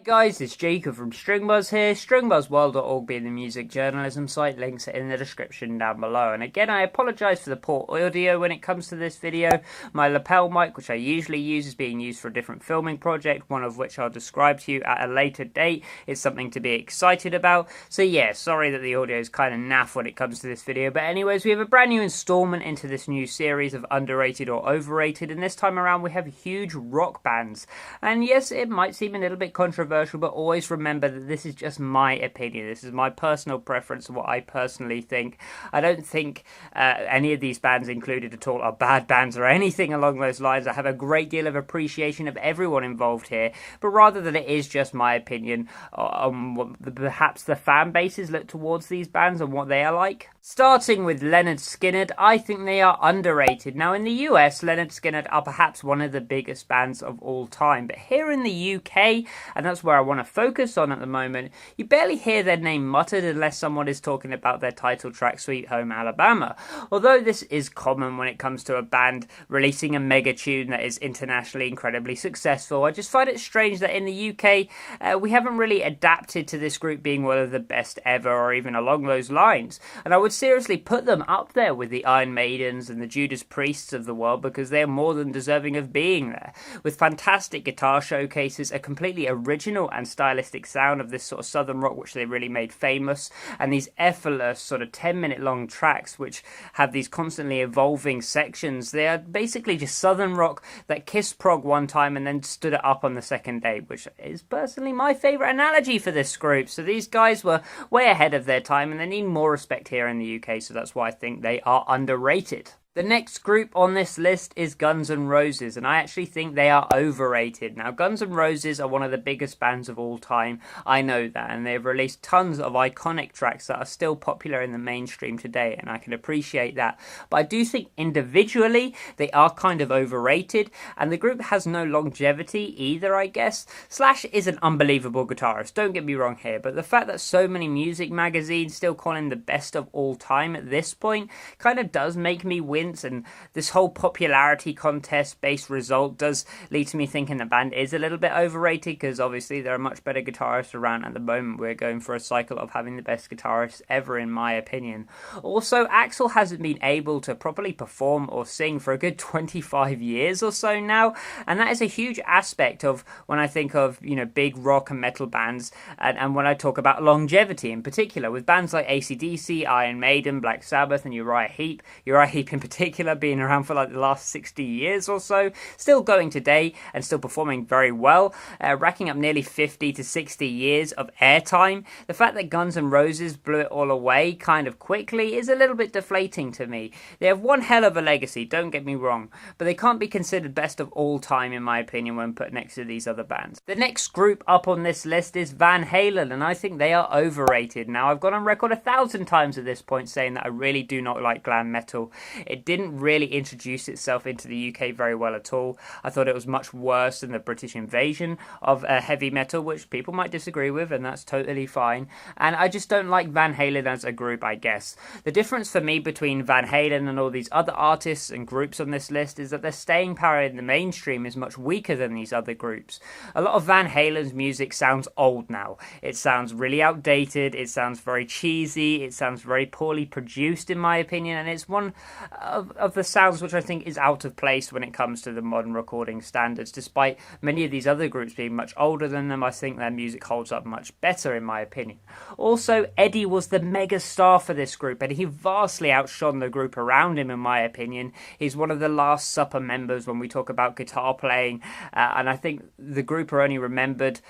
Guys, it's Jacob from StringBuzz here, stringbuzzworld.org being the music journalism site, links are in the description down below. And again, I apologise for the poor audio when it comes to this video. My lapel mic, which I usually use, is being used for a different filming project, one of which I'll describe to you at a later date. It's something to be excited about. So yeah, sorry that the audio is kind of naff when it comes to this video. But anyways, we have a brand new installment into this new series of underrated or overrated. And this time around, we have huge rock bands. And yes, it might seem a little bit controversial, but always remember that this is just my opinion. This is my personal preference, what I personally think. I don't think any of these bands included at all are bad bands or anything along those lines. I have a great deal of appreciation of everyone involved here, but rather that it is just my opinion on what perhaps the fan bases look towards these bands and what they are like. Starting with Leonard Skinner, I think they are underrated. Now in the US, Leonard Skinner are perhaps one of the biggest bands of all time, but here in the UK, and that's where I want to focus on at the moment, you barely hear their name muttered unless someone is talking about their title track Sweet Home Alabama. Although this is common when it comes to a band releasing a mega tune that is internationally incredibly successful, I just find it strange that in the UK we haven't really adapted to this group being one of the best ever or even along those lines. And I would seriously put them up there with the Iron Maidens and the Judas Priests of the world because they're more than deserving of being there. With fantastic guitar showcases, a completely original and stylistic sound of this sort of southern rock which they really made famous, and these effortless sort of 10-minute long tracks which have these constantly evolving sections. They are basically just southern rock that kissed prog one time and then stood it up on the second day, which is personally my favourite analogy for this group. So these guys were way ahead of their time and they need more respect here in the UK, so that's why I think they are underrated. The next group on this list is Guns N' Roses, and I actually think they are overrated. Now, Guns N' Roses are one of the biggest bands of all time, I know that, and they've released tons of iconic tracks that are still popular in the mainstream today, and I can appreciate that. But I do think individually they are kind of overrated, and the group has no longevity either, I guess. Slash is an unbelievable guitarist, don't get me wrong here, but the fact that so many music magazines still call him the best of all time at this point kind of does make me wince. And this whole popularity contest based result does lead to me thinking the band is a little bit overrated, because obviously there are much better guitarists around at the moment. We're going for a cycle of having the best guitarists ever, in my opinion. Also, Axl hasn't been able to properly perform or sing for a good 25 years or so now, and that is a huge aspect of when I think of, you know, big rock and metal bands, and when I talk about longevity in particular, with bands like AC/DC, Iron Maiden, Black Sabbath and Uriah Heep in particular being around for like the last 60 years or so, still going today and still performing very well, racking up nearly 50 to 60 years of airtime. The fact that Guns N' Roses blew it all away kind of quickly is a little bit deflating to me. They have one hell of a legacy, don't get me wrong, but they can't be considered best of all time in my opinion when put next to these other bands. The next group up on this list is Van Halen, and I think they are overrated. Now, I've gone on record 1,000 times at this point saying that I really do not like glam metal. It didn't really introduce itself into the UK very well at all. I thought it was much worse than the British invasion of heavy metal, which people might disagree with, and that's totally fine. And I just don't like Van Halen as a group, I guess. The difference for me between Van Halen and all these other artists and groups on this list is that their staying power in the mainstream is much weaker than these other groups. A lot of Van Halen's music sounds old now. It sounds really outdated, it sounds very cheesy, it sounds very poorly produced in my opinion, and it's one of the sounds which I think is out of place when it comes to the modern recording standards. Despite many of these other groups being much older than them, I think their music holds up much better in my opinion. Also, Eddie was the mega star for this group, and he vastly outshone the group around him in my opinion. He's one of the Last Supper members when we talk about guitar playing, and I think the group are only remembered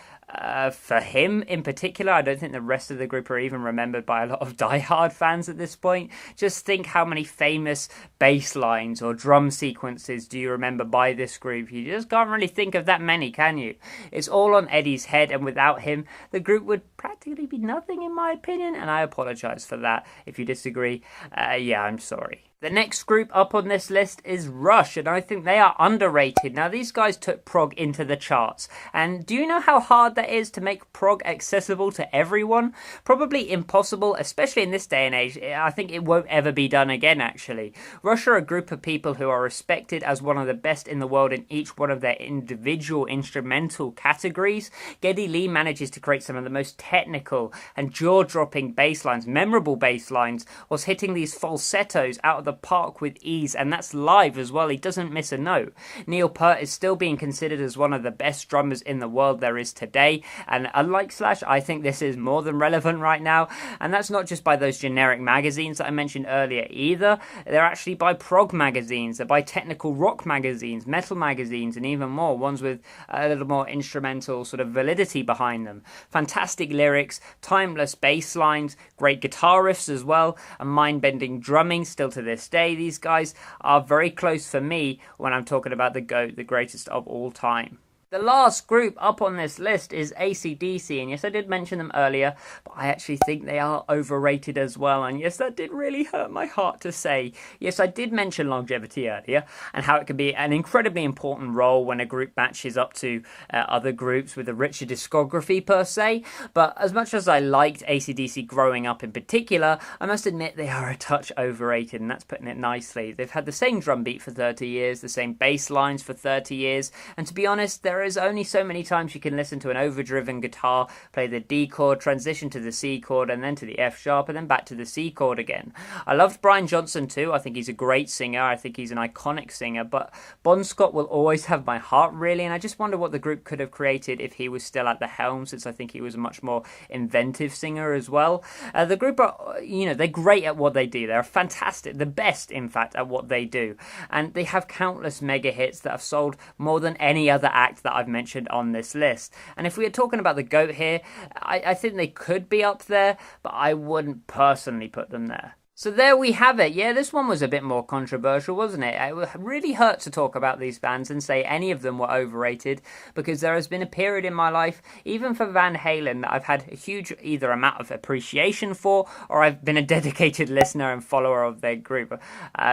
for him in particular. I don't think the rest of the group are even remembered by a lot of diehard fans at this point. Just think how many famous bass lines or drum sequences do you remember by this group? You just can't really think of that many, can you? It's all on Eddie's head, and without him, the group would practically be nothing in my opinion, and I apologize for that. If you disagree, yeah, I'm sorry. The next group up on this list is Rush, and I think they are underrated. Now, these guys took prog into the charts, and do you know how hard that is to make prog accessible to everyone? Probably impossible, especially in this day and age. I think it won't ever be done again, actually. Rush are a group of people who are respected as one of the best in the world in each one of their individual instrumental categories. Geddy Lee manages to create some of the most technical and jaw-dropping bass lines, memorable bass lines, whilst hitting these falsettos out of the park with ease, and that's live as well. He doesn't miss a note. Neil Peart is still being considered as one of the best drummers in the world there is today, and unlike Slash, I think this is more than relevant right now, and that's not just by those generic magazines that I mentioned earlier either. They're actually by prog magazines, they're by technical rock magazines, metal magazines, and even more, ones with a little more instrumental sort of validity behind them. Fantastic lyrics, timeless bass lines, great guitar riffs as well, and mind-bending drumming still to this day. These guys are very close for me when I'm talking about the GOAT, the greatest of all time. The last group up on this list is AC/DC, and yes, I did mention them earlier, but I actually think they are overrated as well, and yes, that did really hurt my heart to say. Yes, I did mention longevity earlier, and how it can be an incredibly important role when a group matches up to other groups with a richer discography per se, but as much as I liked AC/DC growing up in particular, I must admit they are a touch overrated, and that's putting it nicely. They've had the same drum beat for 30 years, the same bass lines for 30 years, and to be honest, there is only so many times you can listen to an overdriven guitar play the D chord, transition to the C chord, and then to the F sharp, and then back to the C chord again. I loved Brian Johnson too. I think he's a great singer. I think he's an iconic singer, but Bon Scott will always have my heart, really, and I just wonder what the group could have created if he was still at the helm, since I think he was a much more inventive singer as well. The group are, they're great at what they do. They're fantastic, the best, in fact, at what they do, and they have countless mega hits that have sold more than any other act that I've mentioned on this list. And if we are talking about the GOAT here, I think they could be up there, but I wouldn't personally put them there. So there we have it. Yeah, this one was a bit more controversial, wasn't it? It really hurt to talk about these bands and say any of them were overrated, because there has been a period in my life, even for Van Halen, that I've had a huge either amount of appreciation for, or I've been a dedicated listener and follower of their group.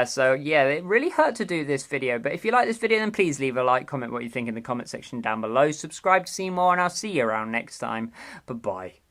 So yeah, it really hurt to do this video, but if you like this video, then please leave a like, comment what you think in the comment section down below, subscribe to see more, and I'll see you around next time. Bye-bye.